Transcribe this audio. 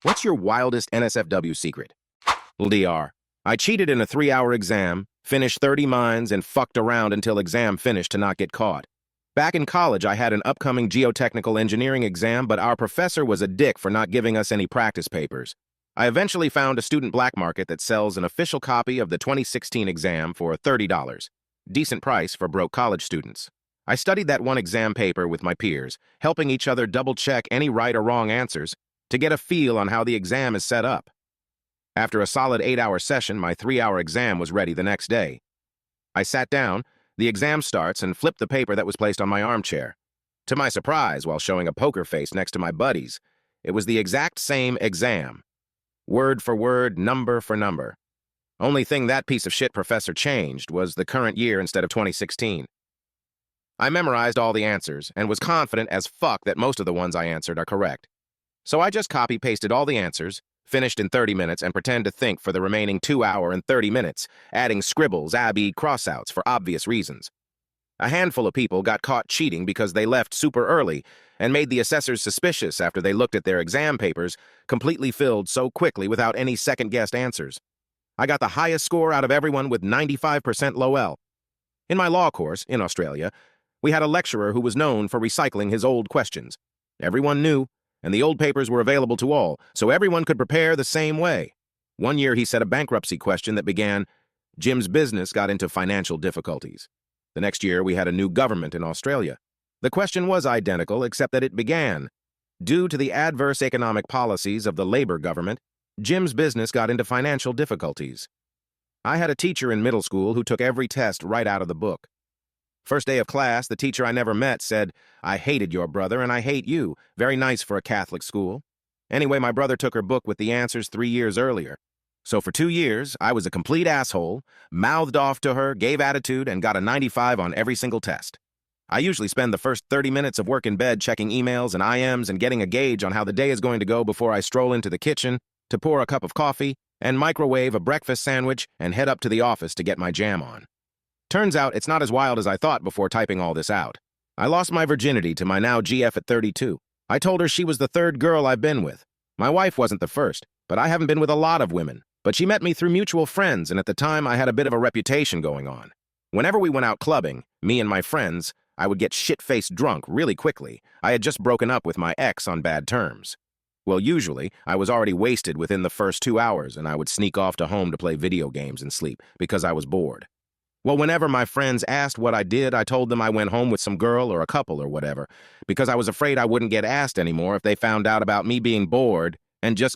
What's your wildest NSFW secret? LDR. I cheated in a 3-hour exam, finished 30 minds, and fucked around until exam finished to not get caught. Back in college, I had an upcoming geotechnical engineering exam, but our professor was a dick for not giving us any practice papers. I eventually found a student black market that sells an official copy of the 2016 exam for $30. Decent price for broke college students. I studied that one exam paper with my peers, helping each other double-check any right or wrong answers to get a feel on how the exam is set up. After a solid 8-hour session, my 3-hour exam was ready the next day. I sat down, the exam starts, and flipped the paper that was placed on my armchair. To my surprise, while showing a poker face next to my buddies, it was the exact same exam. Word for word, number for number. Only thing that piece of shit professor changed was the current year instead of 2016. I memorized all the answers and was confident as fuck that most of the ones I answered are correct. So I just copy-pasted all the answers, finished in 30 minutes, and pretend to think for the remaining 2 hour and 30 minutes, adding scribbles, crossouts for obvious reasons. A handful of people got caught cheating because they left super early and made the assessors suspicious after they looked at their exam papers, completely filled so quickly without any second-guessed answers. I got the highest score out of everyone with 95% low L. In my law course, in Australia, we had a lecturer who was known for recycling his old questions. Everyone knew, and the old papers were available to all, so everyone could prepare the same way. One year he said a bankruptcy question that began, "Jim's business got into financial difficulties." The next year we had a new government in Australia. The question was identical, except that it began, "Due to the adverse economic policies of the Labour government, Jim's business got into financial difficulties." I had a teacher in middle school who took every test right out of the book. First day of class, the teacher I never met said, "I hated your brother and I hate you. Very nice for a Catholic school." Anyway, my brother took her book with the answers 3 years earlier. So for 2 years, I was a complete asshole, mouthed off to her, gave attitude, and got a 95 on every single test. I usually spend the first 30 minutes of work in bed checking emails and IMs and getting a gauge on how the day is going to go before I stroll into the kitchen to pour a cup of coffee and microwave a breakfast sandwich and head up to the office to get my jam on. Turns out it's not as wild as I thought before typing all this out. I lost my virginity to my now GF at 32. I told her she was the third girl I've been with. My wife wasn't the first, but I haven't been with a lot of women. But she met me through mutual friends, and at the time I had a bit of a reputation going on. Whenever we went out clubbing, me and my friends, I would get shit-faced drunk really quickly. I had just broken up with my ex on bad terms. Well, usually, I was already wasted within the first 2 hours, and I would sneak off to home to play video games and sleep, because I was bored. Well, whenever my friends asked what I did, I told them I went home with some girl or a couple or whatever, because I was afraid I wouldn't get asked anymore if they found out about me being bored and just